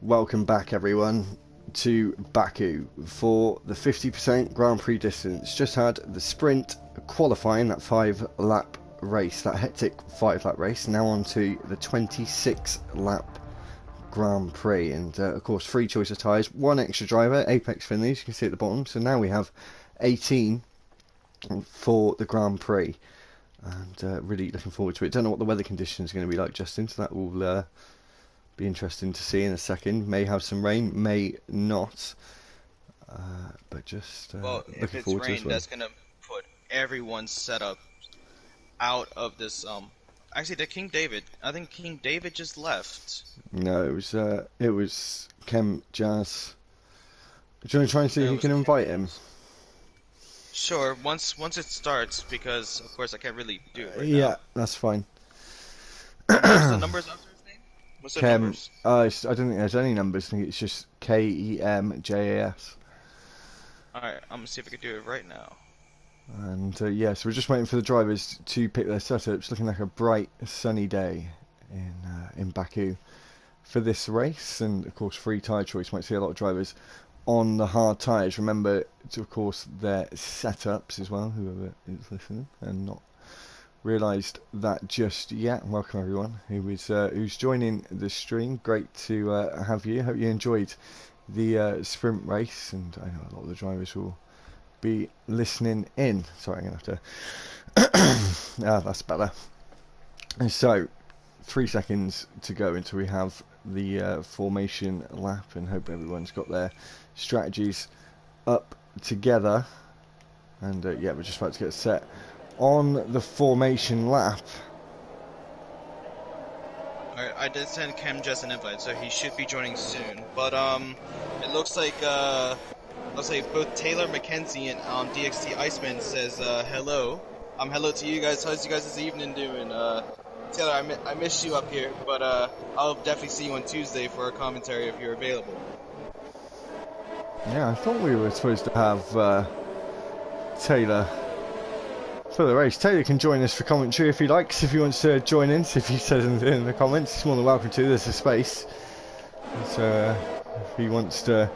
Welcome back everyone to Baku for the 50% Grand Prix distance. Just had the sprint qualifying, that 5-lap race, that hectic 5-lap race. Now on to the 26-lap Grand Prix, and of course 3 choice of tyres, 1 extra driver, Apex Finley, as you can see at the bottom. So now we have 18 for the Grand Prix, and really looking forward to it. Don't know what the weather conditions are going to be like, Justin, so that will be interesting to see in a second. May have some rain, may not, but just well, if it's rain, that's gonna put everyone's setup out of this. Actually, the King David. I think King David just left. No, it was Chem Jazz. Do you want to try and see if you can invite him? Sure. Once it starts, because of course I can't really do it right now. Yeah, that's fine. What's the numbers after his name? What's the numbers? I don't think there's any numbers. I think it's just KEMJAS. Alright, I'm gonna see if I can do it right now. And yeah, so we're just waiting for the drivers to pick their setups. Looking like a bright, sunny day in Baku for this race, and of course, free tyre choice. Might see a lot of drivers on the hard tyres. Remember, of course, their setups as well. Whoever is listening and not realised that just yet. Welcome everyone who's joining the stream. Great to have you. Hope you enjoyed the sprint race, and I know a lot of the drivers will be listening in. Sorry, I'm gonna have to that's better. And so 3 seconds to go until we have the formation lap, and hope everyone's got their strategies up together. And yeah, we're just about to get set on the formation lap. Alright, I did send Cam just an invite, so he should be joining soon. But it looks like both Taylor McKenzie and DxT Iceman says hello. Hello to you guys. How's you guys this evening doing? Taylor, I missed you up here, but I'll definitely see you on Tuesday for a commentary if you're available. Yeah, I thought we were supposed to have Taylor for the race. Taylor can join us for commentary if he likes, if he wants to join in. If he says anything in the comments, he's more than welcome to. There's a space. So if he wants to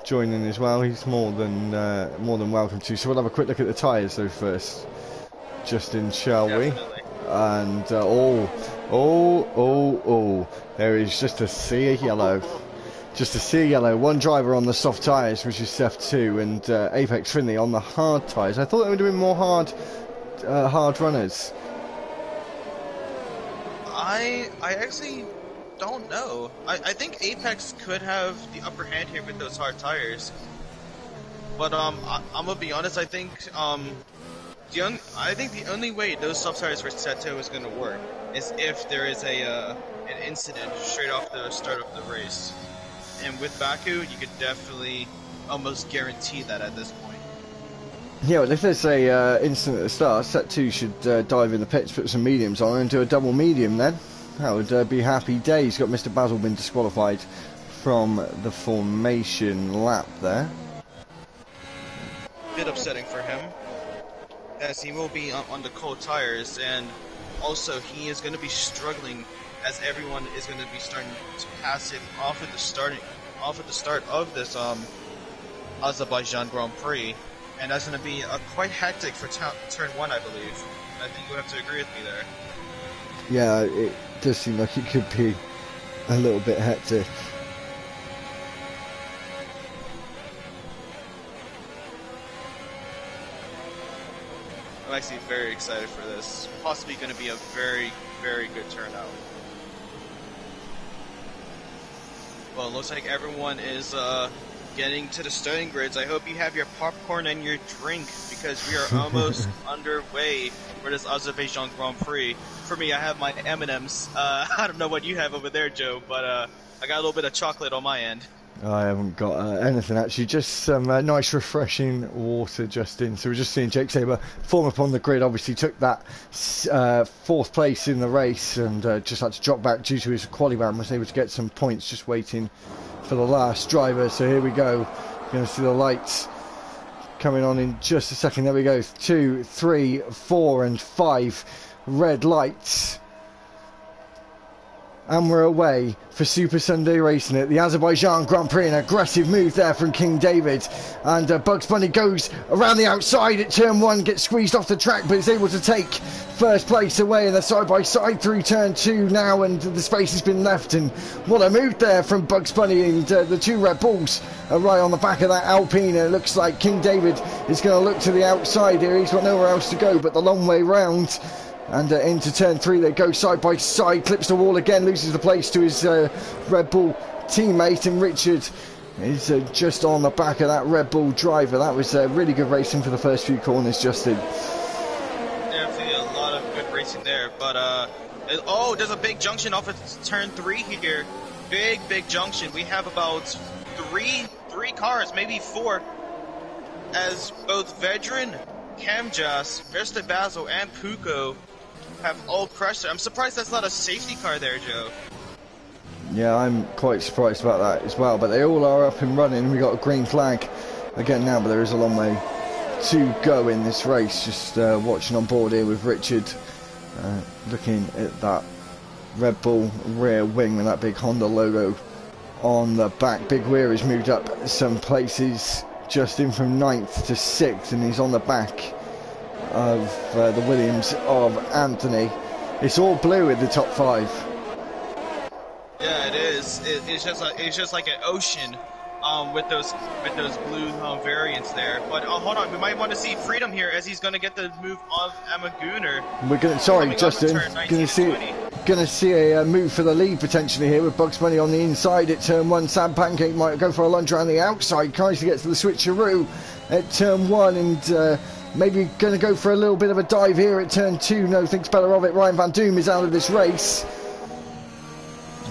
join in as well, he's more than welcome to. So we'll have a quick look at the tyres though first, Justin, shall we? And there is just a sea of yellow. Just a sea of yellow. One driver on the soft tyres, which is F2, and Apex Finley on the hard tyres. I thought there would have been more hard runners. I actually don't know. I think Apex could have the upper hand here with those hard tires. But I'm gonna be honest. I think the only way those soft tires for Seto is gonna work is if there is an incident straight off the start of the race. And with Baku, you could definitely almost guarantee that at this point. Yeah, well, if there's a incident at the start, Set 2 should dive in the pits, put some mediums on, and do a double medium then. That would be happy days. Got Mr. Basil been disqualified from the formation lap there. Bit upsetting for him, as he will be on the cold tires, and also he is going to be struggling, as everyone is going to be starting to pass him off at the start of this Azerbaijan Grand Prix, and that's going to be quite hectic for turn 1, I believe. I think you have to agree with me there. Yeah, it does seem like it could be a little bit hectic. I'm actually very excited for this. Possibly going to be a very, very good turnout. Well, it looks like everyone is getting to the starting grids. I hope you have your popcorn and your drink, because we are almost underway for this Azerbaijan Grand Prix. For me, I have my M&Ms. I don't know what you have over there, Joe, but I got a little bit of chocolate on my end. I haven't got anything actually, just some nice refreshing water, Justin. So we're just seeing Jake Saber form up on the grid. Obviously took that 4th place in the race, and just had to drop back due to his quali ban. Was able to get some points, just waiting for the last driver. So here we go. Going to see the lights coming on in just a second. There we go. 2, 3, 4 and 5 red lights. And we're away for Super Sunday racing at the Azerbaijan Grand Prix. An aggressive move there from King David. And Bugs Bunny goes around the outside at turn 1, gets squeezed off the track, but is able to take first place away in the side-by-side through turn 2 now, and the space has been left. And what a move there from Bugs Bunny, and the 2 Red Bulls are right on the back of that Alpine. And it looks like King David is going to look to the outside here. He's got nowhere else to go but the long way round. And into turn 3 they go side by side, clips the wall again, loses the place to his Red Bull teammate, and Richard is just on the back of that Red Bull driver. That was really good racing for the first few corners, Justin. Definitely a lot of good racing there, but oh, there's a big junction off of turn 3 here. Big junction. We have about three cars, maybe 4, as both Vedran, Camjas, Versta Basil, and Puko have all crushed it. I'm surprised that's not a safety car there, Joe. Yeah, I'm quite surprised about that as well, but they all are up and running. We got a green flag again now, but there is a long way to go in this race. Just watching on board here with Richard, looking at that Red Bull rear wing with that big Honda logo on the back. Big Weir has moved up some places, just in from 9th to 6th, and he's on the back of the Williams of Anthony. It's all blue in the top 5. Yeah, it is. It's just like an ocean, with those blue variants there. But hold on, we might want to see Freedom here, as he's going to get the move of Emma Gunner. We're going. Sorry, Justin. Going to see a move for the lead potentially here with Bugs Bunny on the inside at turn 1. Sam Pancake might go for a lunge around the outside. Tries to get to the switcheroo at turn 1, and maybe going to go for a little bit of a dive here at turn 2. No, thinks better of it. Ryan Van Doom is out of this race.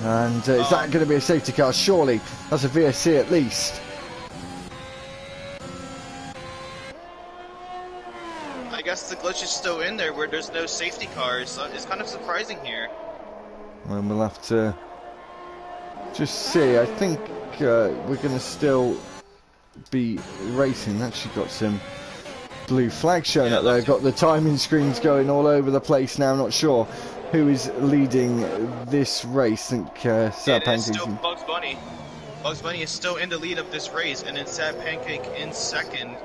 And is that going to be a safety car? Surely. That's a VSC at least. I guess the glitch is still in there where there's no safety cars. So it's kind of surprising here. And we'll have to just see. I think we're going to still be racing. Actually got some blue flags showing up there. Got the timing screens going all over the place now. Not sure who is leading this race. I think Sad Pancake is still Bugs Bunny. Bugs Bunny is still in the lead of this race, and then Sad Pancake in second.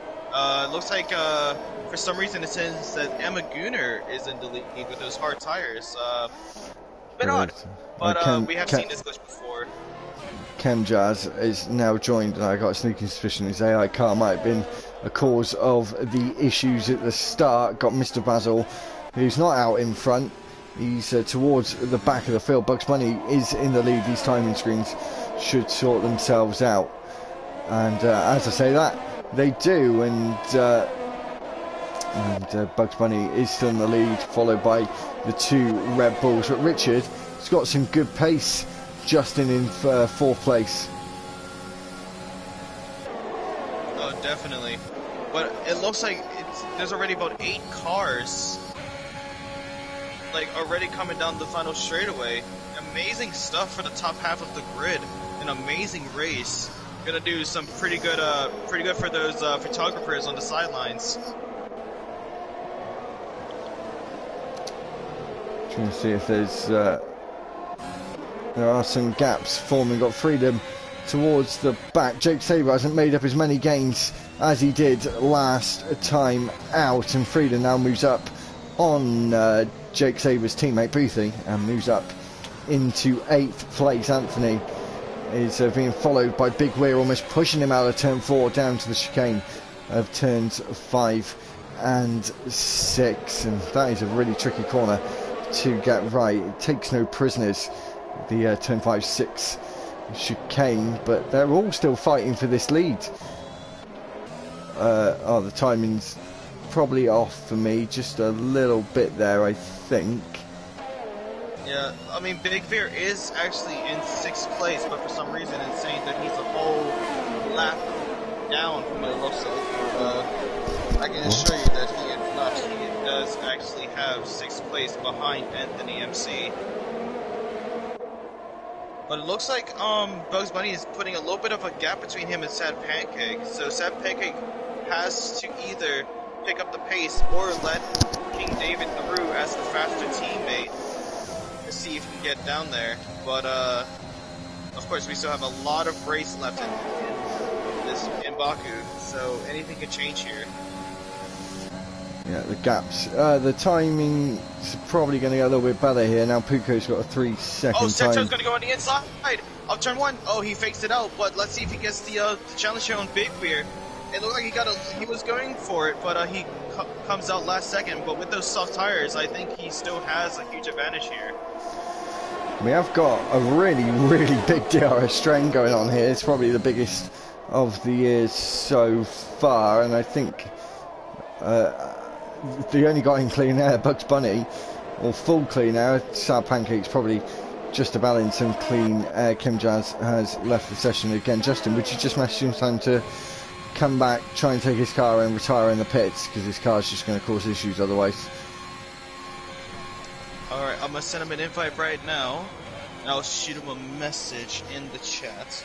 Looks like for some reason it says that Emma Gunner is in the lead with those hard tires. Bit odd, but we have seen this glitch before. Chem Jazz is now joined, and I got a sneaking suspicion his AI car might have been a cause of the issues at the start. Got Mr. Basil, who's not out in front. He's towards the back of the field. Bugs Bunny is in the lead. These timing screens should sort themselves out. And as I say that, they do. And Bugs Bunny is still in the lead, followed by the 2 Red Bulls. But Richard has got some good pace. Justin in 4th place. Oh, definitely. But it looks like there's already about 8 cars already coming down the final straightaway. Amazing stuff for the top half of the grid. An amazing race. Gonna do some pretty good for those photographers on the sidelines. Trying to see if there are some gaps forming. Got Freedom towards the back. Jake Sabre hasn't made up as many gains as he did last time out, and Freedom now moves up on Jake Sabre's teammate Boothie and moves up into 8th place. Anthony is being followed by Big Weir, almost pushing him out of turn 4 down to the chicane of turns 5 and 6, and that is a really tricky corner to get right. It takes no prisoners, the turn 5-6 chicane, but they're all still fighting for this lead. The timing's probably off for me, just a little bit there, I think. Yeah, I mean, Big Bear is actually in 6th place, but for some reason it's saying that he's a whole lap down from what it looks like. I can assure you that he does actually have 6th place behind Anthony MC. But it looks like Bugs Bunny is putting a little bit of a gap between him and Sad Pancake. So Sad Pancake has to either pick up the pace or let King David through as the faster teammate. to see if he can get down there. But of course, we still have a lot of race left in Baku, so anything could change here. Yeah, the gaps, the timing's probably going to get a little bit better here. Now Puko's got a 3-second time. Seto's going to go on the inside of turn 1. Oh, he faked it out, but let's see if he gets the challenge here on Big Beer. It looked like he was going for it, but he comes out last second. But with those soft tires, I think he still has a huge advantage here. We have got a really, really big DRS strain going on here. It's probably the biggest of the year so far, and I think the only guy in clean air, Bugs Bunny, or full clean air. Sad Pancake's probably just about in some clean air. Kim Jazz has left the session again. Justin, would you just message him time to come back, try and take his car and retire in the pits, because his car's just going to cause issues otherwise. Alright, I'm going to send him an invite right now, and I'll shoot him a message in the chat.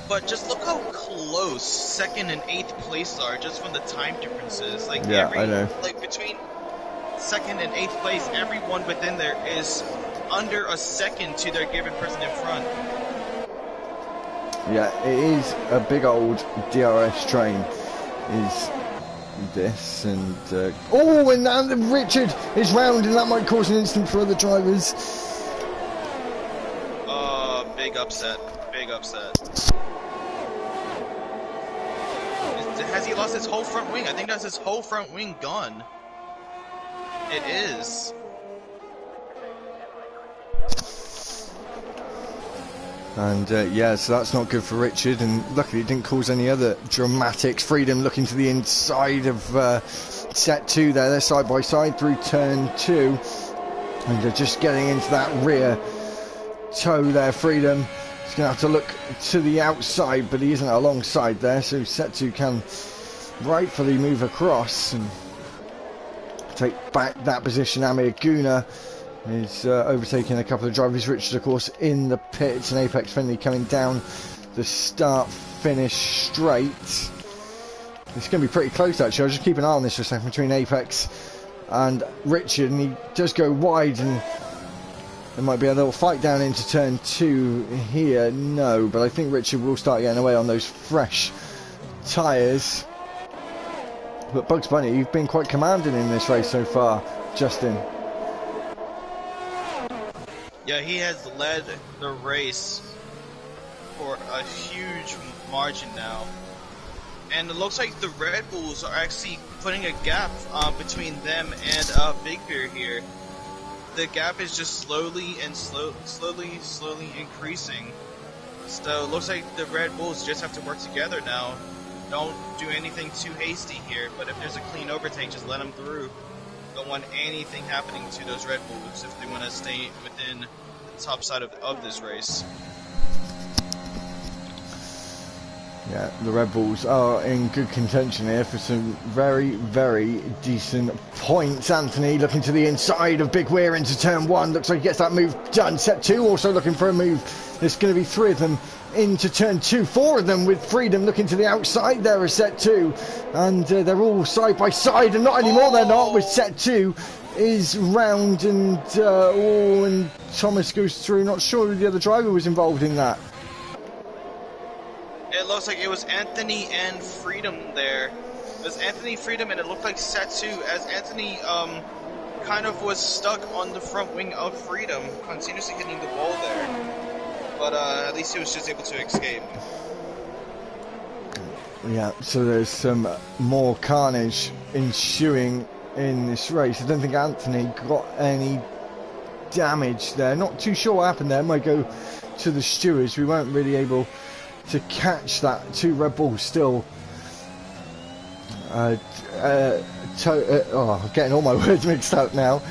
But just look how close 2nd and 8th place are, just from the time differences. Like yeah, I know. Like between 2nd and 8th place, everyone within there is under a second to their given person in front. Yeah, it is a big old DRS train. Is this and oh, and now Richard is round, and that might cause an instant for other drivers. Big upset. Big upset. Has he lost his whole front wing? I think that's his whole front wing gone. It is. And yeah, so that's not good for Richard, and luckily it didn't cause any other dramatics. Freedom looking to the inside of set 2 there. They're side by side through turn 2, and they're just getting into that rear toe there. Freedom is going to have to look to the outside, but he isn't alongside there, so set 2 can rightfully move across and take back that position. Amir Guna is overtaking a couple of drivers. Richard, of course, in the pits, and Apex Finley coming down the start-finish straight. It's going to be pretty close, actually. I'll just keep an eye on this for a second between Apex and Richard, and he does go wide, and there might be a little fight down into turn 2 here. No, but I think Richard will start getting away on those fresh tyres. But Bugs Bunny, you've been quite commanding in this race so far, Justin. Yeah, he has led the race for a huge margin now. And it looks like the Red Bulls are actually putting a gap between them and Big Beer here. The gap is just slowly increasing. So it looks like the Red Bulls just have to work together now. Don't do anything too hasty here, but if there's a clean overtake, just let them through. Don't want anything happening to those Red Bulls if they want to stay within the top side of this race. Yeah, the Red Bulls are in good contention here for some very, very decent points. Anthony looking to the inside of Big Weir into turn 1. Looks like he gets that move done. Set 2 also looking for a move. There's going to be 3 of them into turn 2. 4 of them with Freedom looking to the outside there is set 2. And they're all side by side, and not anymore. They're not, with set 2 is round, and and Thomas goes through. Not sure who the other driver was involved in that. It looks like it was Anthony and Freedom there. It was Anthony, Freedom, and it looked like Setsu, as Anthony kind of was stuck on the front wing of Freedom, continuously hitting the wall there. But at least he was just able to escape. Yeah, so there's some more carnage ensuing in this race. I don't think Anthony got any damage there. Not too sure what happened there. It might go to the stewards. We weren't really able to catch that. 2 Red Bulls still getting all my words mixed up now.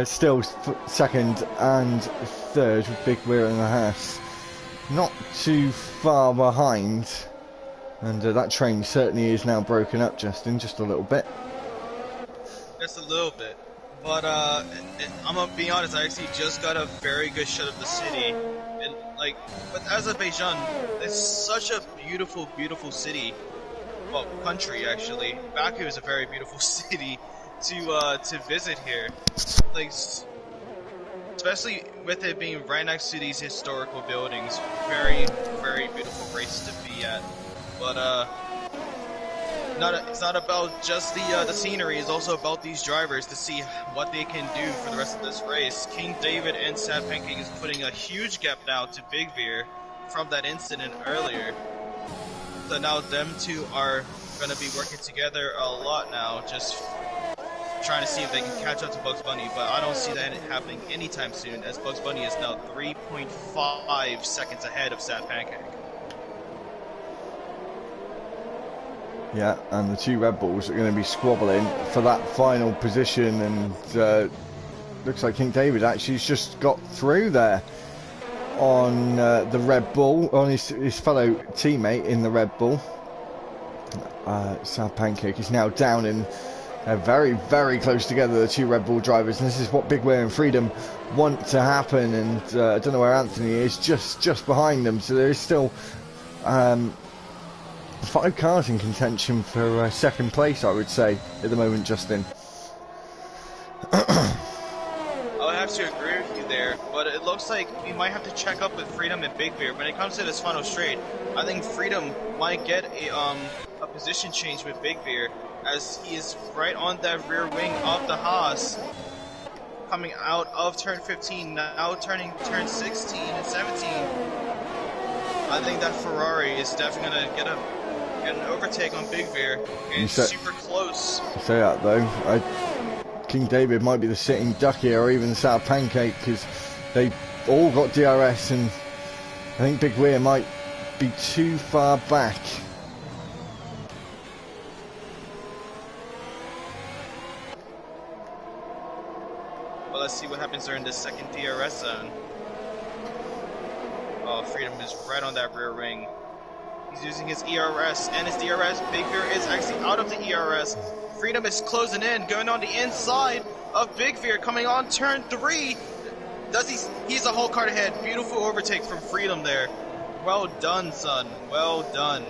Still second and third with Big Weir and the Haas not too far behind, and that train certainly is now broken up, Justin, just a little bit. Just a little bit. But I'm gonna be honest. I actually just got a very good shot of the city, and like with Azerbaijan, it's such a beautiful, beautiful city. Well, country actually. Baku is a very beautiful city to visit here. Like especially with it being right next to these historical buildings. Very, very beautiful race to be at. But it's not about just the scenery. It's also about these drivers to see what they can do for the rest of this race. King David and Sad Pancake is putting a huge gap now to Big Veer from that incident earlier. So now them two are going to be working together a lot now, just trying to see if they can catch up to Bugs Bunny, but I don't see that happening anytime soon, as Bugs Bunny is now 3.5 seconds ahead of Sad Pancake. Yeah, and the two Red Bulls are going to be squabbling for that final position, and looks like King David actually has just got through there on the Red Bull, on his fellow teammate in the Red Bull. Sad Pancake is now down, and they're very, very close together, the two Red Bull drivers, and this is what Big Weir and Freedom want to happen. And I don't know where Anthony is, just behind them, so there is still 5 cars in contention for second place, I would say, at the moment, Justin. I'll have to agree with you there, but it looks like we might have to check up with Freedom and Big Bear. When it comes to this final straight, I think Freedom might get a position change with Big Bear, as he is right on that rear wing of the Haas, coming out of turn 15, now turning turn 16 and 17. I think that Ferrari is definitely going to get an overtake on Big Bear. It's super close. You say that though. King David might be the sitting duck here, or even the Sad Pancake, because they all got DRS, and I think Big Weir might be too far back. Well, let's see what happens during this second DRS zone. Oh, Freedom is right on that rear wing. He's using his ERS and his DRS. Big Bear is actually out of the ERS. Freedom is closing in, going on the inside of Big Bear, coming on turn 3. He's a whole cart ahead. Beautiful overtake from Freedom there. Well done, son. Well done.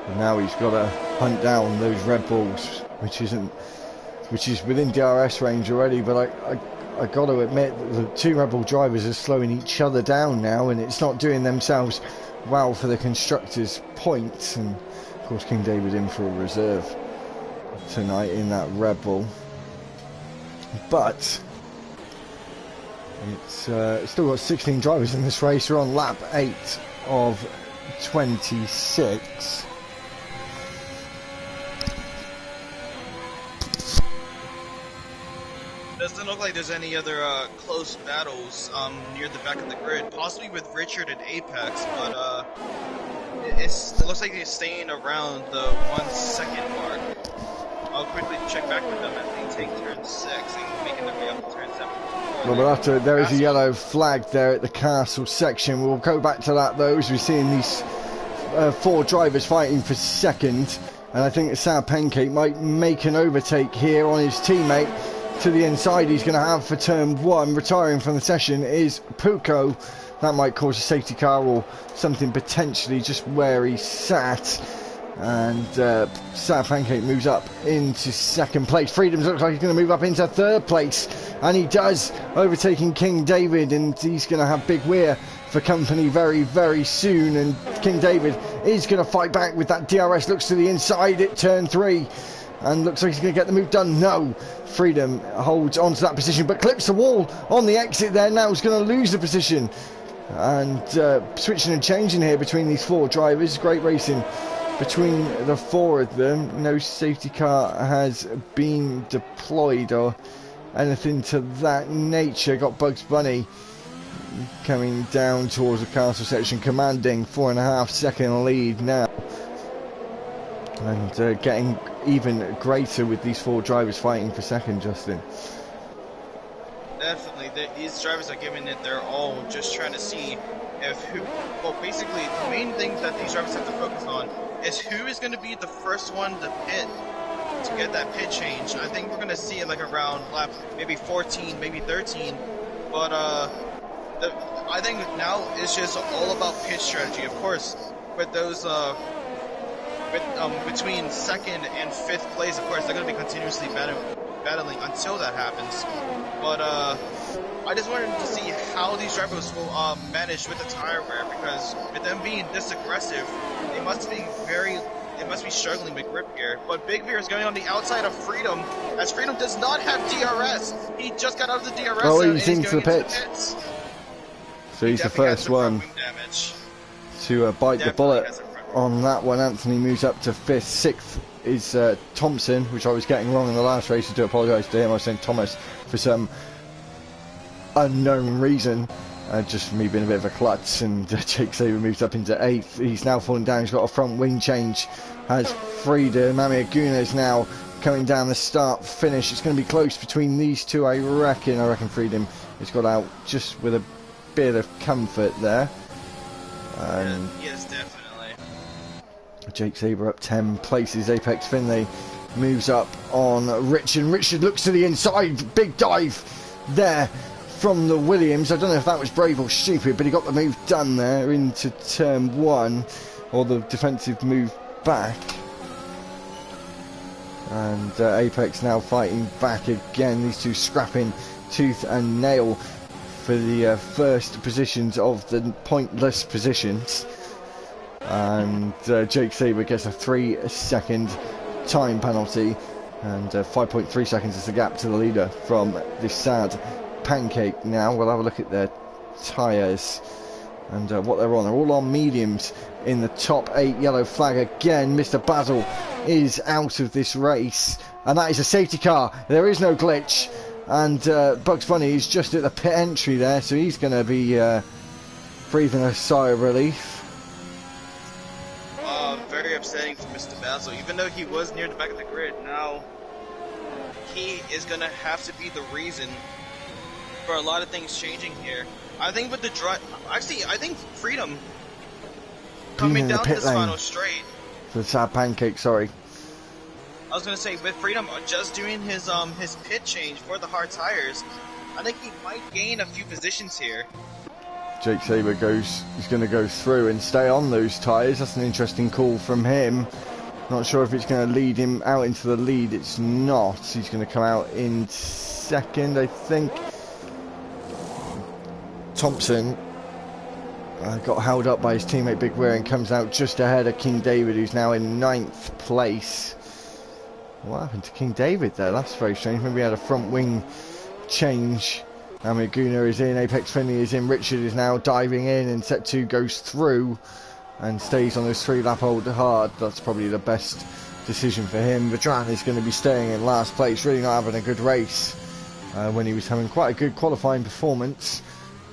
And now he's got to hunt down those Red Bulls, which is within DRS range already, but I got to admit that the two Red Bull drivers are slowing each other down now, and it's not doing themselves well for the constructors' points. And of course King David in for a reserve tonight in that Red Bull, but it's still got 16 drivers in this race. We're on lap 8 of 26. Doesn't look like there's any other close battles near the back of the grid, possibly with Richard and Apex, but it looks like they're staying around the 1 second mark. I'll quickly check back with them as they take turn 6 and making their way up to turn 7. Well, there is a yellow flag there at the castle section. We'll go back to that though, as we're seeing these 4 drivers fighting for second, and I think the Sad Pancake might make an overtake here on his teammate. To the inside he's going to have for turn 1. Retiring from the session is Puko. That might cause a safety car or something potentially just where he sat. And Sad Pancake moves up into second place. Freedom looks like he's going to move up into third place, and he does, overtaking King David, and he's going to have Big Weir for company very, very soon. And King David is going to fight back with that DRS. Looks to the inside at turn 3. And looks like he's going to get the move done. No, Freedom holds on to that position, but clips the wall on the exit there. Now he's going to lose the position. And switching and changing here between these 4 drivers. Great racing between the 4 of them. No safety car has been deployed or anything to that nature. Got Bugs Bunny coming down towards the castle section, commanding 4.5 second lead now. And getting even greater with these 4 drivers fighting for second, Justin. Definitely, these drivers are giving it their all, just trying to see well, basically, the main thing that these drivers have to focus on is who is going to be the first one to pit. to get that pit change. I think we're gonna see it like around lap maybe 14, maybe 13. But I think now it's just all about pit strategy. Of course, with those between second and fifth place, of course they're gonna be continuously battling until that happens. But I just wanted to see how these drivers will manage with the tire wear, because with them being this aggressive, they must be struggling with grip here. But Big Veer is going on the outside of Freedom, as Freedom does not have DRS. He just got out of the DRS. Oh, and he's into the pits. So he's the first one to bite the bullet on that one. Anthony moves up to 5th. 6th is Thompson, which I was getting wrong in the last race. I do apologise to him. I was saying Thomas for some unknown reason. Just for me being a bit of a klutz. And Jake Saber moves up into 8th. He's now falling down. He's got a front wing change. Has freedom. Mami Aguna is now coming down the start finish. It's going to be close between these two, I reckon. Freedom has got out just with a bit of comfort there. Yes, definitely. Jake Saber up 10 places. Apex Finlay moves up on Richard. Richard looks to the inside. Big dive there from the Williams. I don't know if that was brave or stupid, but he got the move done there into turn 1, or the defensive move back. And Apex now fighting back again. These two scrapping tooth and nail for the first positions of the pointless positions. And Jake Saber gets a 3-second time penalty, and 5.3 seconds is the gap to the leader from this sad Pancake. Now we'll have a look at their tyres and what they're on. They're all on mediums in the top 8. Yellow flag again. Mr. Basil is out of this race, and that is a safety car. There is no glitch, and Bugs Bunny is just at the pit entry there, so he's going to be breathing a sigh of relief. Very upsetting for Mr. Basil. Even though he was near the back of the grid, now he is going to have to be the reason for a lot of things changing here. I think with the drive, actually, I think Freedom coming down this final straight. The sad Pancake, sorry. I was gonna say, with Freedom just doing his pit change for the hard tires, I think he might gain a few positions here. Jake Saber he's going to go through and stay on those tyres. That's an interesting call from him. Not sure if it's going to lead him out into the lead. It's not. He's going to come out in 2nd, I think. Thompson got held up by his teammate Big Weir and comes out just ahead of King David, who's now in 9th place. What happened to King David there? That's very strange. Maybe he had a front wing change. Amiguna is in, Apex Finley is in, Richard is now diving in, and set 2 goes through and stays on his 3-lap hold hard. That's probably the best decision for him. Vedran is going to be staying in last place, really not having a good race when he was having quite a good qualifying performance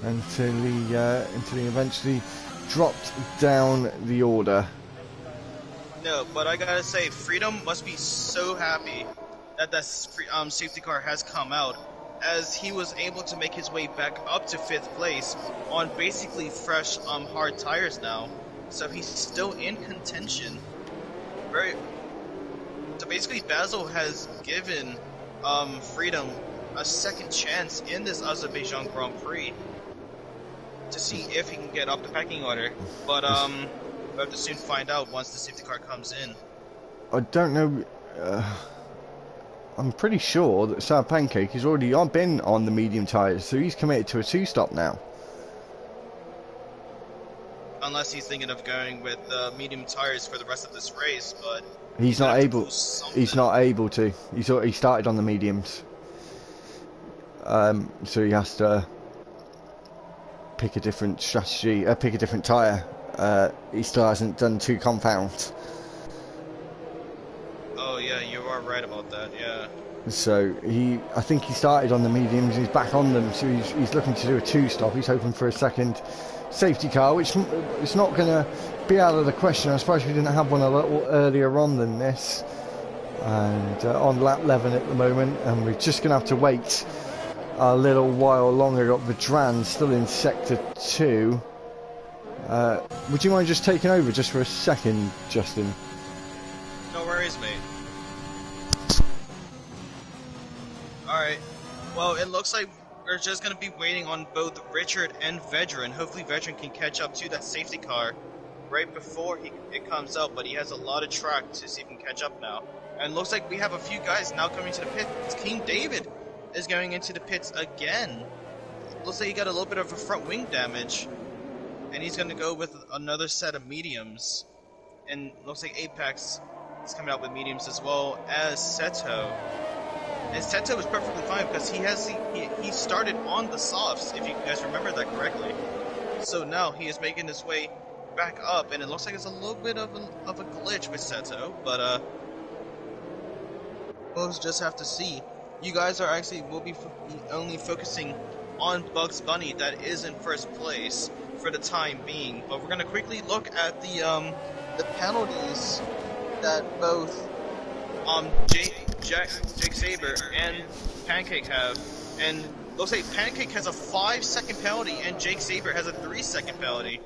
until he eventually dropped down the order. No, but I gotta say, Freedom must be so happy that that safety car has come out, as he was able to make his way back up to 5th place on basically fresh hard tires now. So he's still in contention. So basically Basil has given Freedom a second chance in this Azerbaijan Grand Prix to see if he can get up the pecking order. But we'll have to soon find out once the safety car comes in. I don't know. I'm pretty sure that Sad Pancake has already been on the medium tyres, so he's committed to a 2-stop now. Unless he's thinking of going with medium tyres for the rest of this race, but he's not able. He's not able to. He started on the mediums, so he has to pick a different strategy. Pick a different tyre. He still hasn't done 2 compounds. Oh yeah, you are right about that. Yeah. So I think he started on the mediums. He's back on them. So he's looking to do a 2-stop. He's hoping for a second safety car, which is not going to be out of the question. I suppose we didn't have one a little earlier on than this, and on lap 11 at the moment, and we're just going to have to wait a little while longer. Got Vedran still in sector 2. Would you mind just taking over just for a second, Justin? No worries, mate. Well, it looks like we're just going to be waiting on both Richard and Vedran. Hopefully Vedran can catch up to that safety car right before it comes out, but he has a lot of track to see if he can catch up now. And it looks like we have a few guys now coming to the pits. King David is going into the pits again. Looks like he got a little bit of a front wing damage, and he's going to go with another set of mediums. And looks like Apex is coming out with mediums as well as Seto. And Seto is perfectly fine because he started on the softs, if you guys remember that correctly. So now he is making his way back up, and it looks like it's a little bit of a glitch with Seto, but we'll just have to see. You guys will be only focusing on Bugs Bunny, that is in first place for the time being. But we're gonna quickly look at the penalties that both Jake Saber and Pancake have, and looks like Pancake has a 5-second penalty and Jake Saber has a 3-second penalty.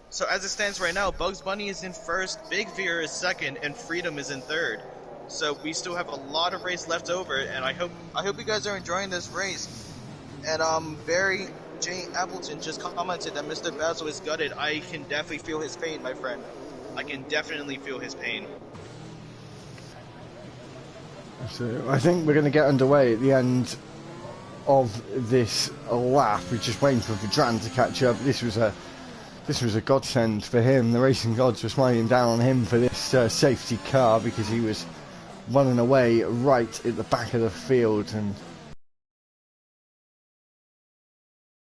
So as it stands right now, Bugs Bunny is in first, Big Veer is second, and Freedom is in third. So we still have a lot of race left over, and I hope you guys are enjoying this race. And Barry J. Appleton just commented that Mr. Basil is gutted. I can definitely feel his pain, my friend. I can definitely feel his pain. So I think we're going to get underway at the end of this lap. We're just waiting for Vedran to catch up. This was a godsend for him. The racing gods were smiling down on him for this safety car, because he was running away right at the back of the field, and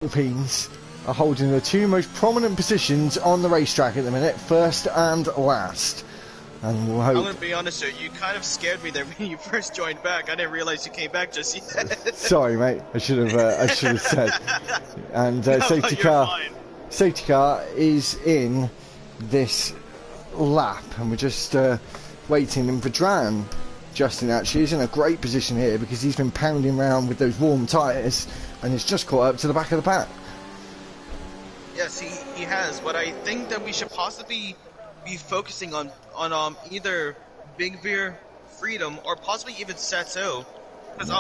Alpines are holding the two most prominent positions on the racetrack at the minute, first and last. And we'll hope. I'm going to be honest with you, you kind of scared me there when you first joined back. I didn't realize you came back just yet. Sorry, mate. I should have said. And No, safety car is in this lap, and we're just waiting. And Vedran, Justin, actually is in a great position here because he's been pounding around with those warm tyres, and he's just caught up to the back of the pack. Yes, he has. But I think that we should possibly be focusing on either Big Veer, Freedom, or possibly even Seto, because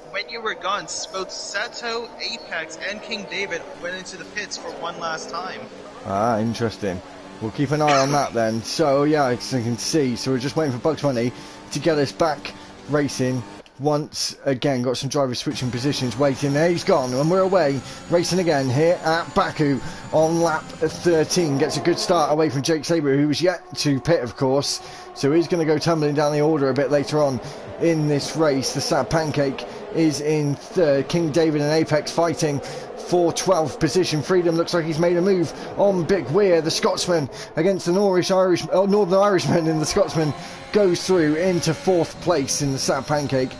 when you were gone, both Seto, Apex, and King David went into the pits for one last time. Ah, interesting. We'll keep an eye on that then. So yeah, as you can see, so we're just waiting for Bugs Bunny to get us back racing. Once again, got some drivers switching positions, waiting there. He's gone, and we're away, racing again here at Baku on lap 13. Gets a good start away from Jake Saber, who was yet to pit, of course. So he's going to go tumbling down the order a bit later on in this race. The Sad Pancake is in third. King David and Apex fighting for 12th position. Freedom looks like he's made a move on Big Weir, the Scotsman, against the Northern Irishman, and the Scotsman goes through into 4th place. In the Sad Pancake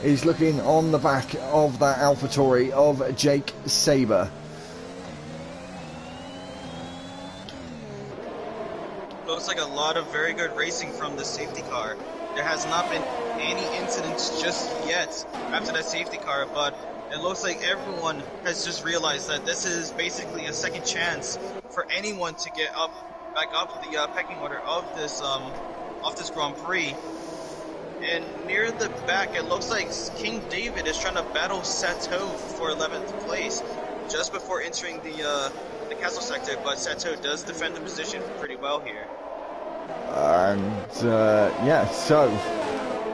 is looking on the back of that AlphaTauri of Jake Saber. Looks like a lot of very good racing from the safety car. There has not been any incidents just yet after that safety car, but it looks like everyone has just realized that this is basically a second chance for anyone to get back up the pecking order of this Grand Prix. And near the back, it looks like King David is trying to battle Seto for 11th place just before entering the castle sector, but Seto does defend the position pretty well here. And yeah, so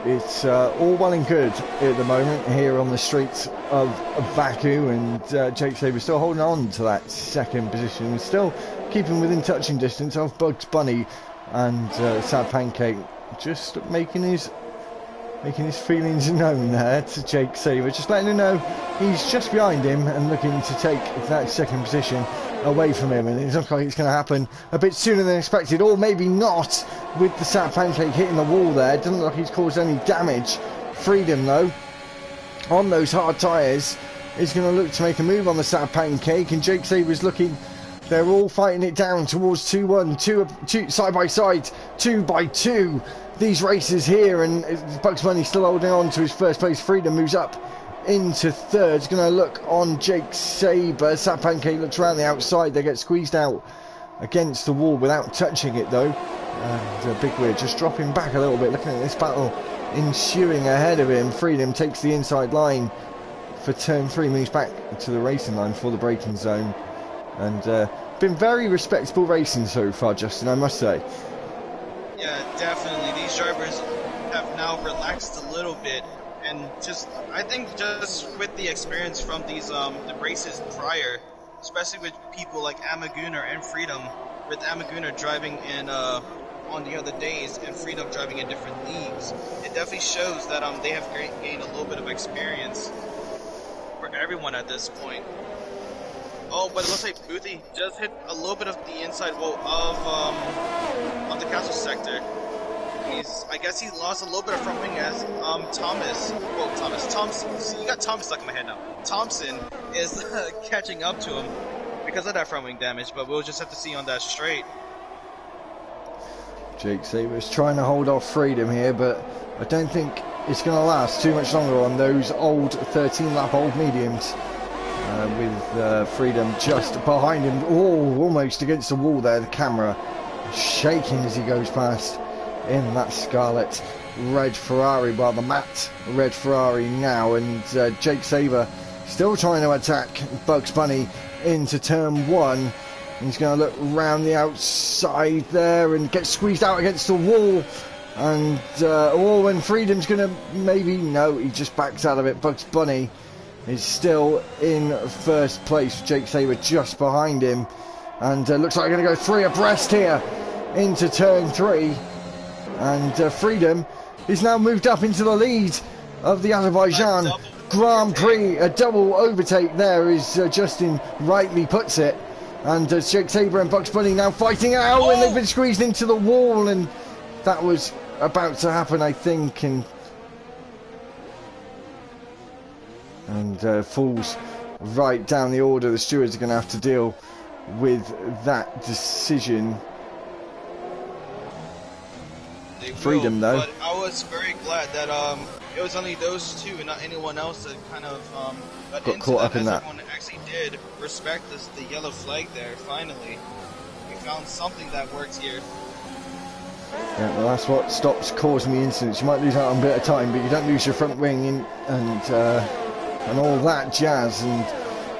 it's all well and good at the moment here on the streets of Baku, and Jake Saber still holding on to that second position, still keeping within touching distance of Bugs Bunny, and Sad Pancake just making his feelings known there to Jake Saber, just letting him know he's just behind him and looking to take that second position away from him. And it looks like it's going to happen a bit sooner than expected, or maybe not, with the Sad Pancake hitting the wall there. It doesn't look like he's caused any damage. Freedom, though, on those hard tyres, is going to look to make a move on the Sad Pancake, and Jake Saber's looking. They're all fighting it down towards 2-1, two side by side, 2 by 2. These races here, and Bugs Bunny still holding on to his first place. Freedom moves up into third. It's going to look on Jake Saber. Sad Pancake looks around the outside. They get squeezed out against the wall without touching it, though. And Big Weird just dropping back a little bit, looking at this battle ensuing ahead of him. Freedom takes the inside line for turn 3, moves back to the racing line for the braking zone, and been very respectable racing so far, Justin, I must say. Yeah, definitely. These drivers have now relaxed a little bit, and I think just with the experience from these the races prior, especially with people like Amaguner and Freedom, with Amaguner driving in on the other days and Freedom driving in different leagues, it definitely shows that they have gained a little bit of experience for everyone at this point. Oh, but it looks like Boothie just hit a little bit of the inside wall of the castle sector. I guess he lost a little bit of front wing as Thompson. See, you got Thomas stuck in my head now. Thompson is catching up to him because of that front wing damage, but we'll just have to see on that straight. Jake Saber's trying to hold off Freedom here, but I don't think it's going to last too much longer on those old 13-lap old mediums. With Freedom just behind him, almost against the wall there. The camera shaking as he goes past in that scarlet red Ferrari, well, the matte red Ferrari now, and Jake Saber still trying to attack Bugs Bunny into turn 1. He's going to look round the outside there and get squeezed out against the wall, and and Freedom's going to no, he just backs out of it. Bugs Bunny is still in first place, Jake Saber just behind him, and looks like they're going to go 3 abreast here into turn 3, and Freedom is now moved up into the lead of the Azerbaijan Grand Prix. A double overtake there, as Justin rightly puts it, and Jake Saber and Bugs Bunny now fighting out, and they've been squeezed into the wall, and that was about to happen, I think, and falls right down the order. The stewards are going to have to deal with that decision. Freedom, though. But I was very glad that it was only those two and not anyone else that kind of got caught up in that. Everyone actually did respect the yellow flag there. Finally, we found something that works here. Yeah, well, that's what stops causing the incidents. You might lose out on a bit of time, but you don't lose your front wing and all that jazz. And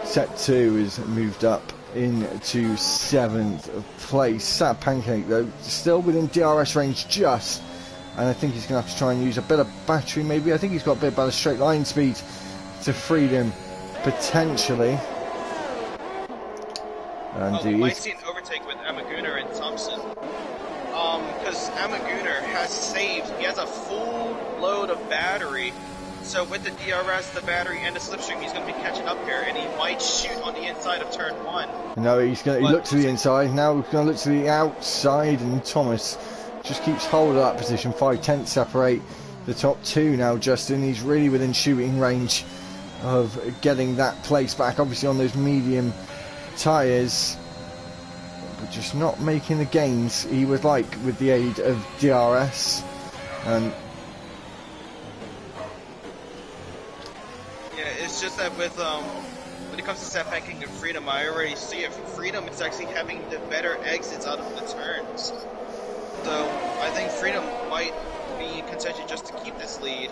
set 2 is moved up into 7th place. Sad Pancake, though, still within DRS range just, and I think he's going to have to try and use a bit of battery maybe. I think he's got a bit better straight line speed to Freedom potentially. And we might see an overtake with Amaguner and Thompson, because Amaguner he has a full load of battery. So with the DRS, the battery, and the slipstream, he's going to be catching up here, and he might shoot on the inside of turn 1. No, he looked to the inside. Now he's going to look to the outside, and Thomas just keeps hold of that position. 5/10 separate the top 2 now, Justin. He's really within shooting range of getting that place back, obviously on those medium tyres, but just not making the gains he would like with the aid of DRS. It's just that with when it comes to Sad Pancake and Freedom, I already see it. Freedom is actually having the better exits out of the turns. So I think Freedom might be in contention just to keep this lead,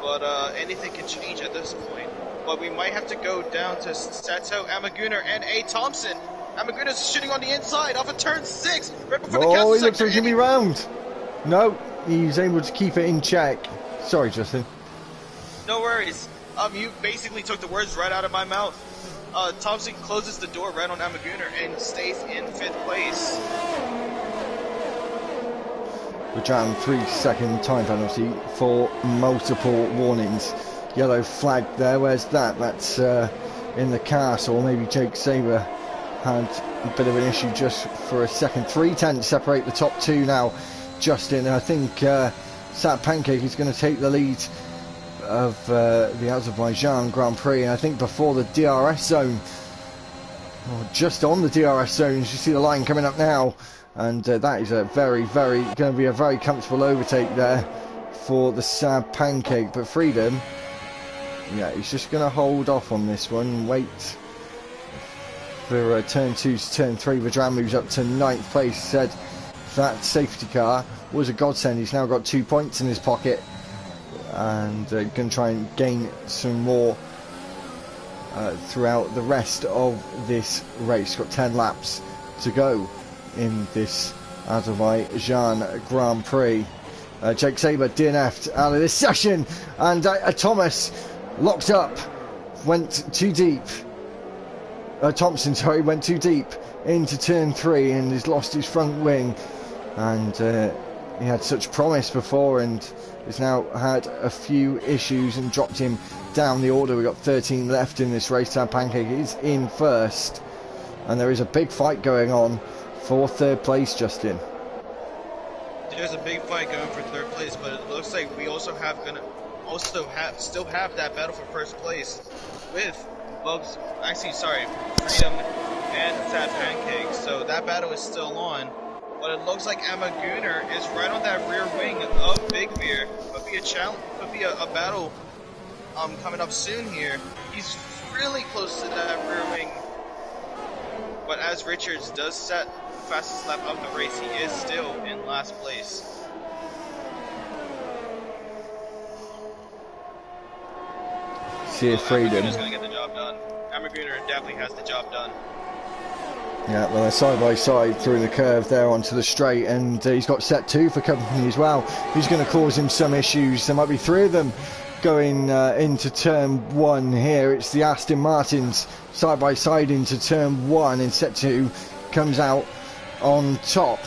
but anything can change at this point. But we might have to go down to Sato, Amaguner, and A. Thompson. Amaguner's shooting on the inside off of turn 6, right before the castle he looks sector. like he'll be round. No, he's able to keep it in check. Sorry, Justin. No worries. You basically took the words right out of my mouth. Thompson closes the door right on Amaguner and stays in 5th place. The jam 3-second time penalty for multiple warnings. Yellow flag there. Where's that? That's in the castle. Maybe Jake Saber had a bit of an issue just for a second. 3/10 separate the top 2 now, Justin. I think Sad Pancake is going to take the lead of the Azerbaijan Grand Prix, and I think before the DRS zone, or just on the DRS zone, as you see the line coming up now, and that is a going to be a very comfortable overtake there for the Sad Pancake. But Freedom, yeah, he's just going to hold off on this one, wait for turn 2 to turn 3. Vedran moves up to 9th place. Said that safety car was a godsend. He's now got 2 points in his pocket, and going to try and gain some more throughout the rest of this race. Got 10 laps to go in this Azerbaijan Grand Prix. Jake Saber DNF'd out of this session, and Thomas locked up, went too deep. Thompson, sorry, went too deep into turn 3 and has lost his front wing, and he had such promise before and has now had a few issues and dropped him down the order. We've got 13 left in this race. Sam Pancake is in first, and there is a big fight going on for third place, Justin. There's a big fight going for third place, but it looks like we also still have that battle for first place with Bugs. Actually, sorry, Freedom and Sad Pancake. So that battle is still on, but it looks like Emma Gunner is right on that rear wing of Big Beer. Could be a challenge. Could be a battle coming up soon here. He's really close to that rear wing, but as Richards does set fastest lap of the race, he is still in last place. See if Freedom is going to get the job done. Amaguna definitely has the job done. Yeah, well, they're side by side through the curve there onto the straight, and he's got set 2 for company as well. He's going to cause him some issues. There might be 3 of them going into turn 1 here. It's the Aston Martins side by side into turn 1, and set 2 comes out on top.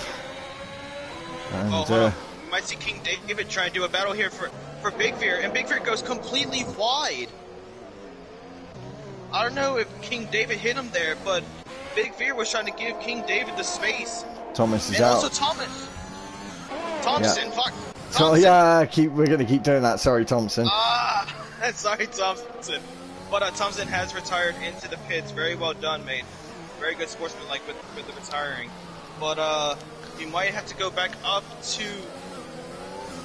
And we might see King David try and do a battle here for Big Fear, and Big Fear goes completely wide. I don't know if King David hit him there, but Big Fear was trying to give King David the space. Thomas is and out. Also Thompson, fuck. So yeah, we're gonna keep doing that. Sorry, Thompson. Sorry, Thompson. But Thompson has retired into the pits. Very well done, mate. Very good sportsmanlike with the retiring. But we might have to go back up to.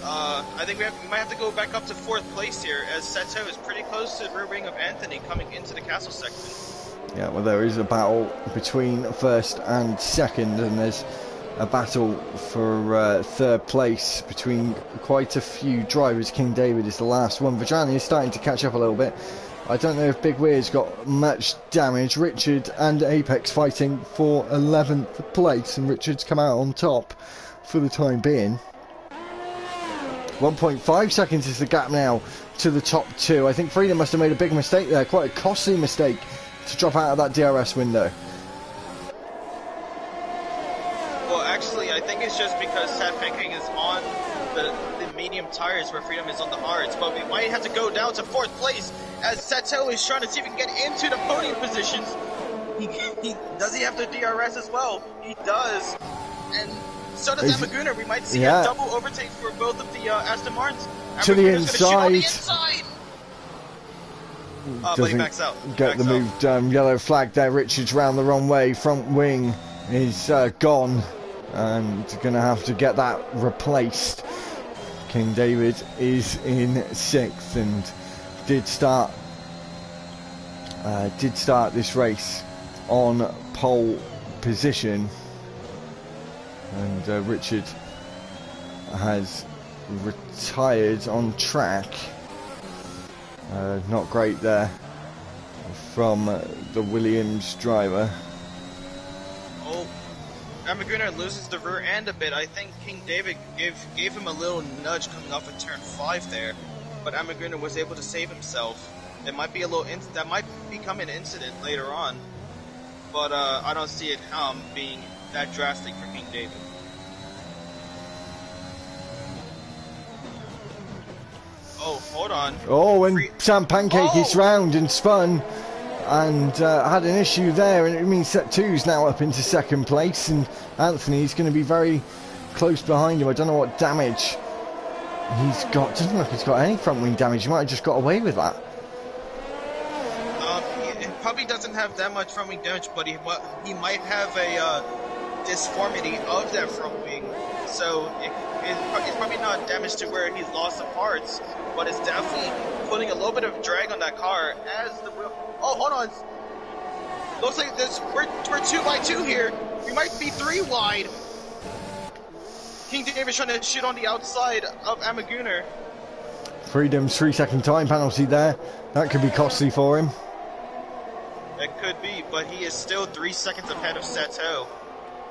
I think we might have to go back up to 4th place here, as Seto is pretty close to the rear wing of Anthony coming into the castle section. Yeah, well, there is a battle between 1st and 2nd, and there's a battle for 3rd place between quite a few drivers. King David is the last one. Vajrani is starting to catch up a little bit. I don't know if Big Weird's got much damage. Richard and Apex fighting for 11th place, and Richard's come out on top for the time being. 1.5 seconds is the gap now to the top 2. I think Freedom must have made a big mistake there, quite a costly mistake to drop out of that DRS window. Well, actually, I think it's just because Sad Pancake is on the medium tires where Freedom is on the hards, but we might have to go down to 4th place as Seto is trying to see if he can get into the podium positions. Does he have the DRS as well? He does, and so does Amaguna. We might see a double overtake for both of the Aston Martins. To the inside. But he backs out. Get the move done. Yellow flag there. Richards round the wrong way. Front wing is gone, and going to have to get that replaced. King David is in 6th and did start this race on pole position, and Richard has retired on track. Not great there from the Williams driver. Oh, Amaguna loses the rear end a bit. I think King David gave him a little nudge coming off of turn 5 there, but Amaguna was able to save himself. There might be a little that might become an incident later on, but I don't see it being that drastic for King David. Oh, hold on. Oh, and Sam Pancake is round and spun and had an issue there, and it means set 2's now up into 2nd place, and Anthony's going to be very close behind him. I don't know what damage he's got. Doesn't look like he's got any front wing damage. He might have just got away with that. He probably doesn't have that much front wing damage, but he might have a disformity of that front wing, so it's probably not damaged to where he's lost some parts, but it's definitely putting a little bit of drag on that car as the wheel. Oh, hold on. Looks like we're 2 by 2 here. We might be 3 wide. King David trying to shoot on the outside of Amaguna. Freedom's 3-second time penalty there. That could be costly for him. It could be, but he is still 3 seconds ahead of Sato.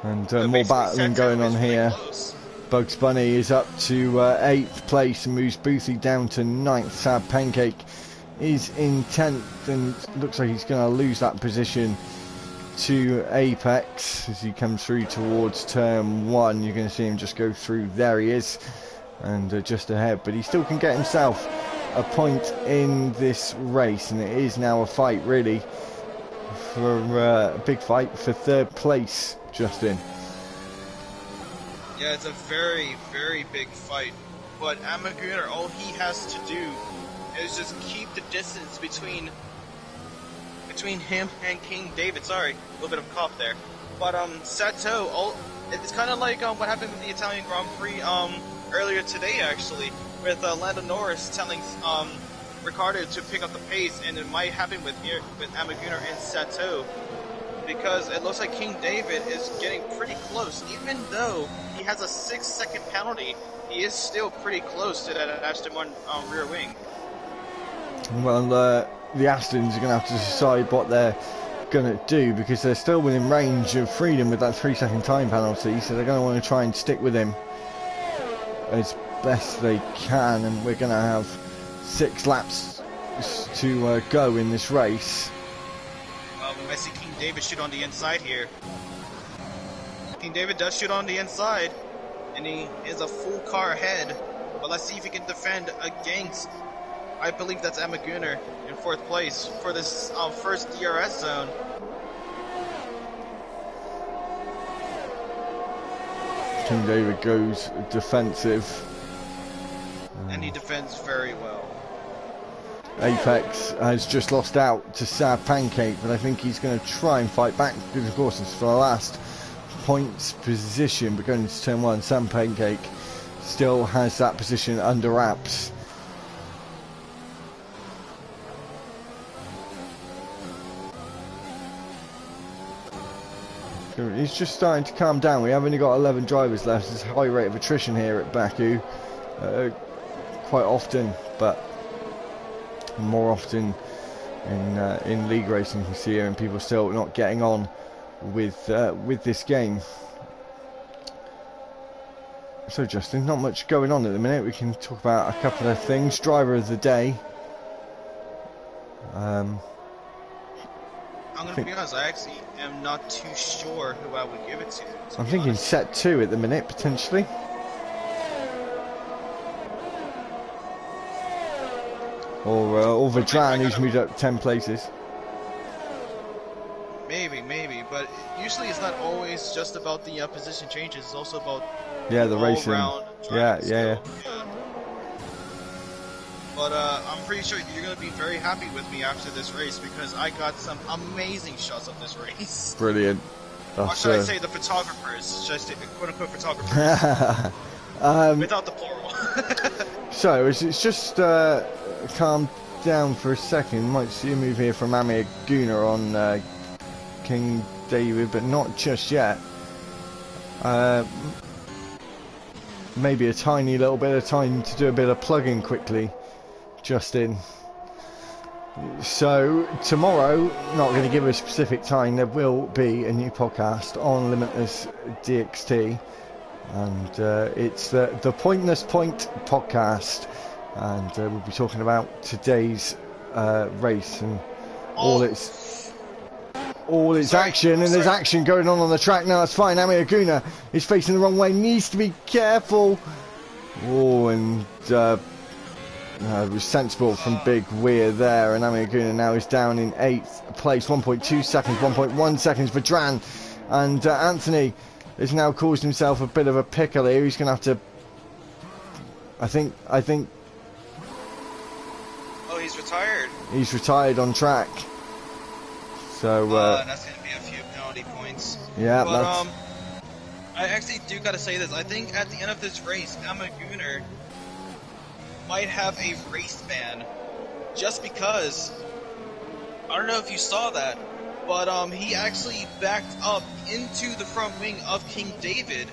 And So more basically, battling Sato going on is really here. close. Bugs Bunny is up to 8th place and moves Boothie down to 9th. Sad Pancake is in 10th and looks like he's going to lose that position to Apex as he comes through towards turn 1. You're going to see him just go through. There he is, and just ahead, but he still can get himself a point in this race, and it is now a fight really for a big fight for 3rd place, Justin. Yeah, it's a very, very big fight. But Amaguner, all he has to do is just keep the distance between him and King David. Sorry, a little bit of cough there. But Sato, it's kind of like what happened with the Italian Grand Prix earlier today, actually, with Lando Norris telling Ricciardo to pick up the pace, and it might happen with Amaguner and Sato, because it looks like King David is getting pretty close. Even though he has a 6-second penalty, he is still pretty close to that Aston Martin rear wing. Well, the Astons are going to have to decide what they're going to do, because they're still within range of freedom with that 3-second time penalty, so they're going to want to try and stick with him as best they can, and we're going to have 6 laps to go in this race. We might see King David shoot on the inside here. King David does shoot on the inside, and he is a full car ahead, but let's see if he can defend against, I believe that's Amaguner in 4th place for this first DRS zone. King David goes defensive. And he defends very well. Apex has just lost out to Sad Pancake, but I think he's going to try and fight back, because of course it's for the last points position, but going into turn 1, Sad Pancake still has that position under wraps. He's just starting to calm down. We have only got 11 drivers left. There's a high rate of attrition here at Baku, quite often, but more often in league racing you can see here, and people still not getting on with this game. So Justin, not much going on at the minute. We can talk about a couple of things. Driver of the day. I'm going to be honest, I actually am not too sure who I would give it to I'm thinking honest. set 2 at the minute, potentially. Or Vedran, who's moved up 10 places. Maybe, but usually it's not always just about the position changes. It's also about the racing. Yeah. But I'm pretty sure you're going to be very happy with me after this race, because I got some amazing shots of this race. Brilliant. Or should I say the photographers? Should I say the quote-unquote photographers? Without the plural. So it's just calmed down for a second. Might see a move here from Amir Guna on King David, but not just yet. Maybe a tiny little bit of time to do a bit of plugging quickly, Justin. So tomorrow, not going to give a specific time, there will be a new podcast on Limitless DxT, and it's the Pointless Point podcast, and we'll be talking about today's race and all its action. And there's action going on the track now. It's fine. Amir Guna is facing the wrong way, needs to be careful. Oh, and it was sensible from Big Weir there, and Amir Guna now is down in 8th place, 1.2 seconds, 1.1 seconds for Dran, and Anthony has now caused himself a bit of a pickle here. He's going to have to, I think. Oh, he's retired. He's retired on track. So that's going to be a few penalty points. Yeah, but I actually do got to say this. I think at the end of this race, Amaguner might have a race ban, just because, I don't know if you saw that, but he actually backed up into the front wing of King David,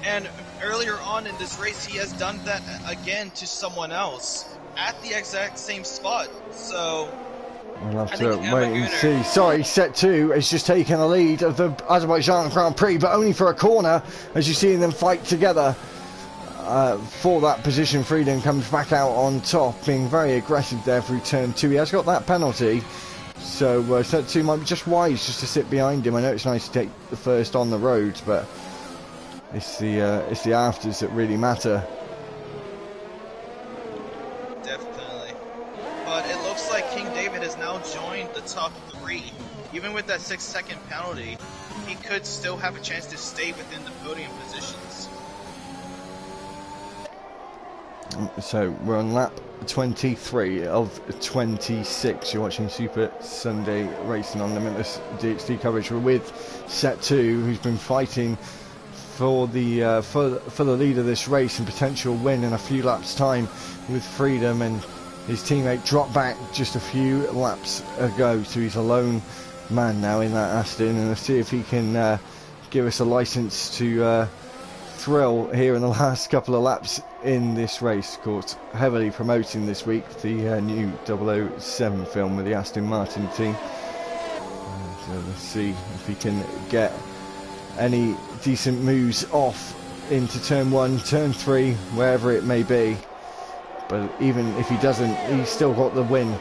and earlier on in this race he has done that again to someone else at the exact same spot. So We'll have I to think Emma wait and Gunnar. see. Sorry, set 2 has just taken the lead of the Azerbaijan Grand Prix, but only for a corner, as you see them fight together for that position. Freedom comes back out on top, being very aggressive there through turn 2. He has got that penalty, so set 2 might be just wise just to sit behind him. I know it's nice to take the first on the roads, but it's the afters that really matter. Definitely. But it looks like King David has now joined the top 3. Even with that 6-second penalty, he could still have a chance to stay within the podium positions. So we're on lap 23 of 26. You're watching Super Sunday Racing on Limitless DxT coverage. We're with set 2, who's been fighting for the lead of this race and potential win in a few laps time with Freedom, and his teammate dropped back just a few laps ago, so he's a lone man now in that Aston, and let's see if he can give us a license to thrill here in the last couple of laps in this race. Of course, heavily promoting this week the new 007 film with the Aston Martin team. So let's see if he can get any decent moves off into turn 1, turn 3, wherever it may be. But even if he doesn't, he's still got the win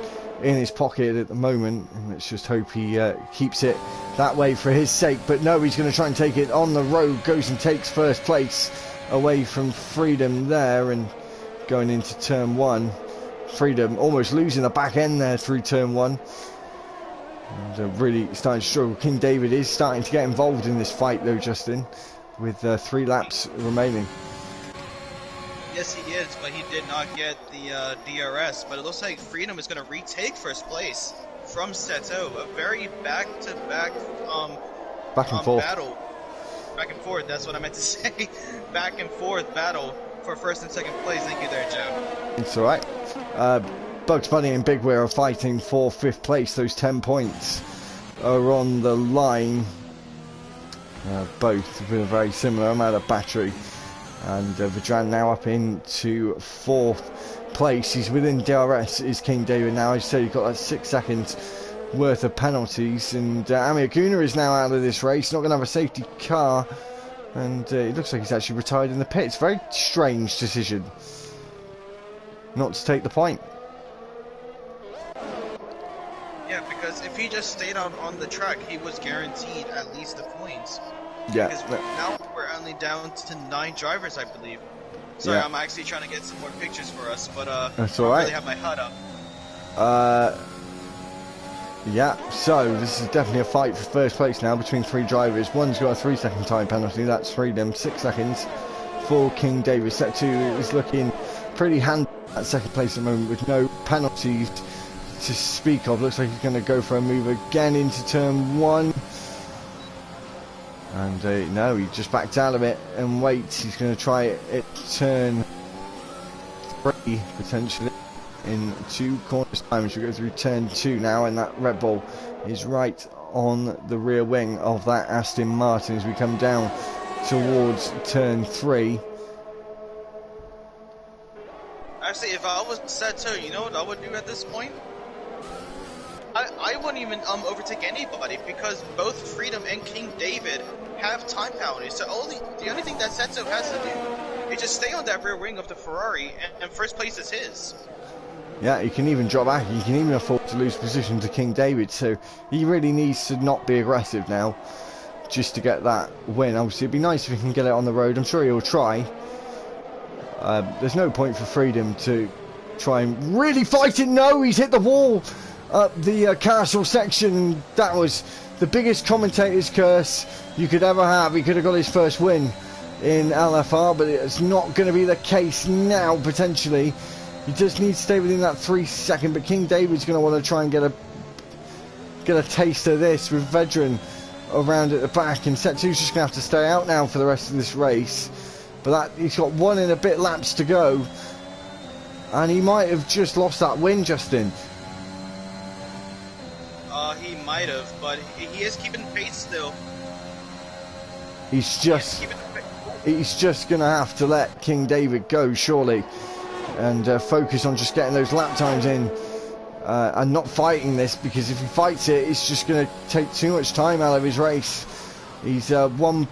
in his pocket at the moment, and let's just hope he keeps it that way for his sake. But no, he's going to try and take it on the road, goes and takes first place away from Freedom there, and going into turn 1. Freedom almost losing the back end there through turn 1. And really starting to struggle. King David is starting to get involved in this fight though, Justin, with 3 laps remaining. Yes, he is, but he did not get the DRS. But it looks like Freedom is going to retake first place from Seto. A very back-to-back back and forth battle. Back and forth, that's what I meant to say. Back and forth battle for first and second place. Thank you there, Joe. It's alright. Bugs Bunny and Big Wheel are fighting for 5th place. Those 10 points are on the line. Both with a very similar amount of battery. And Vidran now up into 4th place. He's within DRS, is King David now. As I said, he's got that 6 seconds worth of penalties. And Amir Guna is now out of this race. Not going to have a safety car. And it looks like he's actually retired in the pits. Very strange decision not to take the point. Yeah, because if he just stayed on the track, he was guaranteed at least the points. Yeah. Because now we're only down to 9 drivers, I believe. Sorry, Yeah. I'm actually trying to get some more pictures for us, but that's I all don't right. really have my HUD up. Yeah, so this is definitely a fight for first place now between 3 drivers. One's got a 3-second time penalty, that's Freedom. 6 seconds for King David. Set 2 is looking pretty handy at second place at the moment with no penalties to speak of. Looks like he's going to go for a move again into turn 1. And no, he just backed out of it and waits. He's going to try it at turn 3 potentially in 2 corners time. We should go through turn 2 now, and that Red Bull is right on the rear wing of that Aston Martin as we come down towards turn 3. Actually, if I was Seto, you know what I would do at this point? I wouldn't even overtake anybody, because both Freedom and King David have time penalties. So the only thing that Seto has to do is just stay on that rear wing of the Ferrari, and first place is his. Yeah, he can even drop back. He can even afford to lose position to King David. So he really needs to not be aggressive now, just to get that win. Obviously, it'd be nice if he can get it on the road. I'm sure he'll try. There's no point for Freedom to try and really fight it. No, he's hit the wall up the castle section. That was the biggest commentator's curse you could ever have. He could have got his first win in LFR, but it's not going to be the case now, potentially. He just needs to stay within that 3 second, but King David's going to want to try and get a taste of this with Vedran around at the back, and Set 2's just going to have to stay out now for the rest of this race. But he's got 1 and a bit laps to go, and he might have just lost that win, Justin. He might have, but he is keeping pace still. He's just going to have to let King David go, surely, and focus on just getting those lap times in and not fighting this, because if he fights it, it's just going to take too much time out of his race. He's one.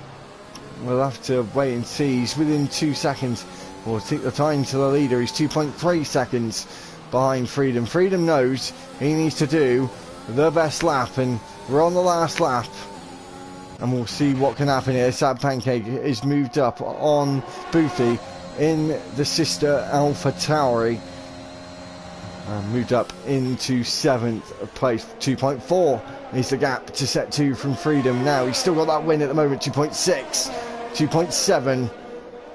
We'll have to wait and see. He's within 2 seconds. We'll take the time to the leader. He's 2.3 seconds behind Freedom. Freedom knows he needs to do the best lap, and we're on the last lap. And we'll see what can happen here. Sad Pancake is moved up on Boothie in the sister Alpha Tauri. Moved up into 7th place. 2.4 is the gap to set 2 from Freedom. Now he's still got that win at the moment. 2.6, 2.7,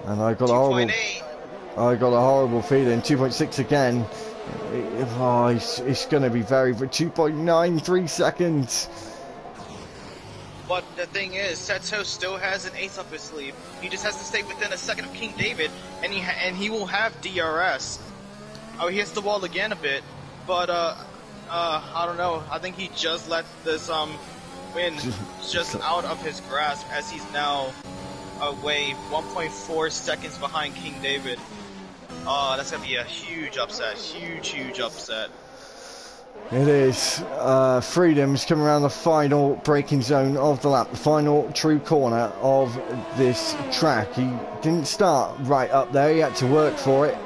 and I got a horrible feeling. 2.6 again. It's going to be very. 2.93 seconds. But the thing is, Seto still has an ace up his sleeve. He just has to stay within a second of King David, and he will have DRS. Oh, he hits the wall again a bit, but I don't know. I think he just let this win just out of his grasp, as he's now away 1.4 seconds behind King David. That's gonna be a huge upset, huge upset. It is. Freedom's coming around the final braking zone of the lap, the final true corner of this track. He didn't start right up there, he had to work for it,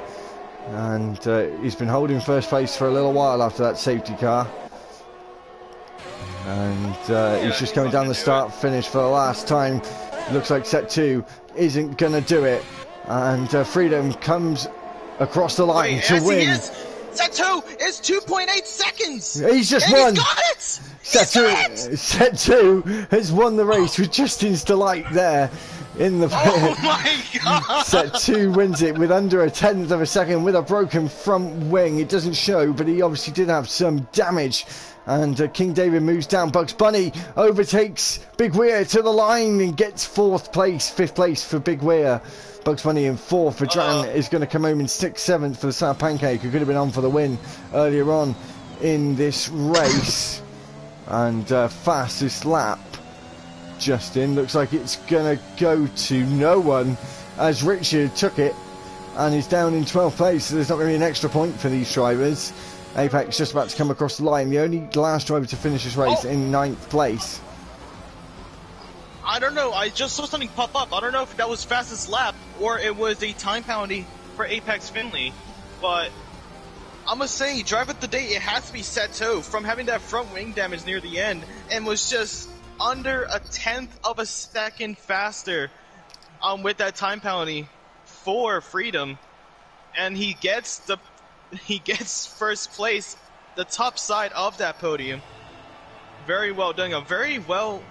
and he's been holding first place for a little while after that safety car, and he's just going down the start finish for the last time. Looks like set 2 isn't gonna do it, and Freedom comes across the line to win. Set 2 is 2.8 seconds! He's just won! He's got it! Set 2 has won the race with Justin's delight there in the Oh my god! Set 2 wins it with under a 1/10 of a second with a broken front wing. It doesn't show, but he obviously did have some damage. And King David moves down. Bugs Bunny overtakes Big Weir to the line and gets 4th place, 5th place for Big Weir. Bugs Bunny in 4th. Vedran is going to come home in 6th, 7th for the Sad Pancake, who could have been on for the win earlier on in this race. And fastest lap, Justin, looks like it's going to go to no one, as Richard took it and is down in 12th place. So there's not going to be an extra point for these drivers. Apex just about to come across the line. The only last driver to finish this race in 9th place. I don't know. I just saw something pop up. I don't know if that was fastest lap or it was a time penalty for Apex Finley. But I'm going to say, drive of the day, it has to be Seto, from having that front wing damage near the end, and was just under a 1/10 of a second faster with that time penalty for Freedom. And he gets first place, the top side of that podium. Very well done. A very well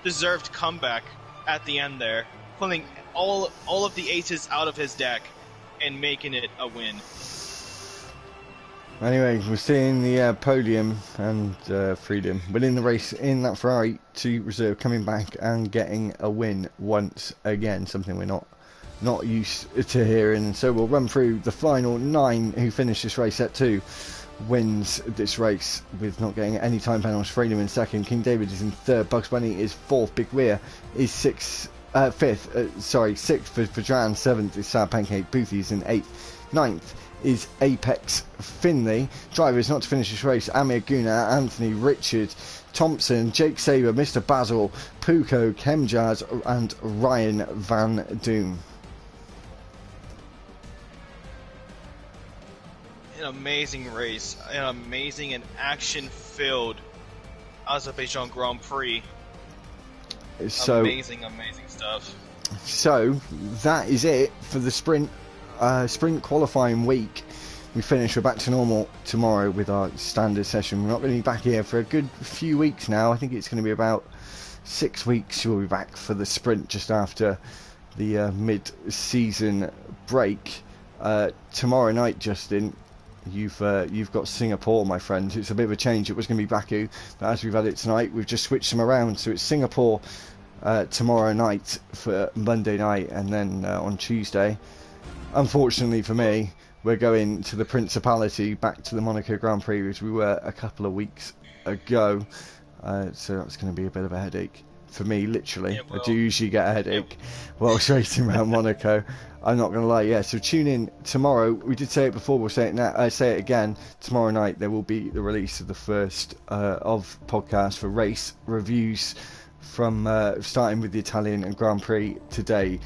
deserved comeback at the end there, pulling all of the aces out of his deck and making it a win. Anyway, we're seeing the podium and Freedom winning the race in that Ferrari to reserve, coming back and getting a win once again, something we're not used to hearing. So we'll run through the final 9 who finished this race. Set 2 wins this race with not getting any time penalties. Freedom in 2nd, King David is in 3rd, Bugs Bunny is 4th, Big Weir is 5th, 6th for Vedran, 7th is Sad Pancake, Boothie's in 8th, 9th is Apex Finley. Drivers not to finish this race: Amir Guna, Anthony, Richard, Thompson, Jake Saber, Mr. Basil, Puko, Kemjaz and Ryan Van Doom. An amazing race, an amazing and action-filled Azerbaijan Grand Prix. So amazing stuff. So that is it for the sprint qualifying week. We finish. We're back to normal tomorrow with our standard session. We're not going to be back here for a good few weeks now. I think it's going to be about 6 weeks. We'll be back for the sprint just after the mid-season break. Tomorrow night, Justin, you've got Singapore, my friend. It's a bit of a change. It was going to be Baku, but as we've had it tonight, we've just switched them around. So it's Singapore tomorrow night for Monday night, and then on Tuesday, unfortunately for me, we're going to the Principality, back to the Monaco Grand Prix as we were a couple of weeks ago. So that's going to be a bit of a headache for me, literally. Yeah, I do usually get a headache whilst racing around Monaco. I'm not going to lie, yeah. So tune in tomorrow. We did say it before, we'll say it now. I say it again. Tomorrow night there will be the release of the first of podcast for race reviews from starting with the Italian and Grand Prix today.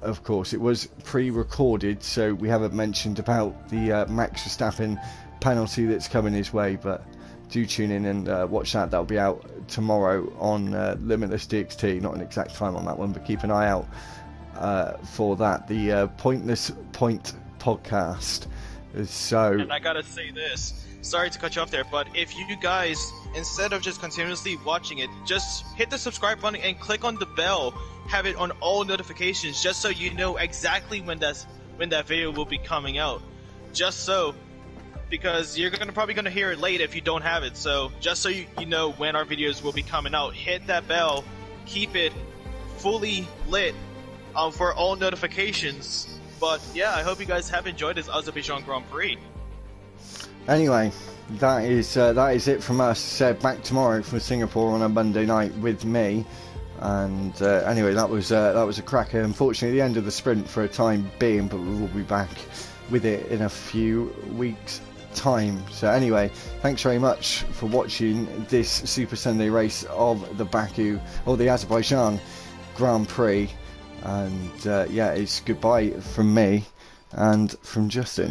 Of course, it was pre-recorded, so we haven't mentioned about the Max Verstappen penalty that's coming his way, but do tune in and watch that. That'll be out tomorrow on Limitless DxT. Not an exact time on that one, but keep an eye out for that. The Pointless Point podcast. So, and I gotta say this. Sorry to cut you off there, but if you guys, instead of just continuously watching it, just hit the subscribe button and click on the bell. Have it on all notifications, just so you know exactly when that video will be coming out. Just so, because you're probably gonna hear it late if you don't have it. So just so you know when our videos will be coming out, hit that bell, keep it fully lit for all notifications. But yeah, I hope you guys have enjoyed this Azerbaijan Grand Prix. Anyway, that is it from us. Back tomorrow from Singapore on a Monday night with me. And anyway, that was a cracker. Unfortunately, the end of the sprint for a time being, but we will be back with it in a few weeks' time. So anyway, thanks very much for watching this Super Sunday race of the Baku or the Azerbaijan Grand Prix. And yeah, it's goodbye from me and from Justin.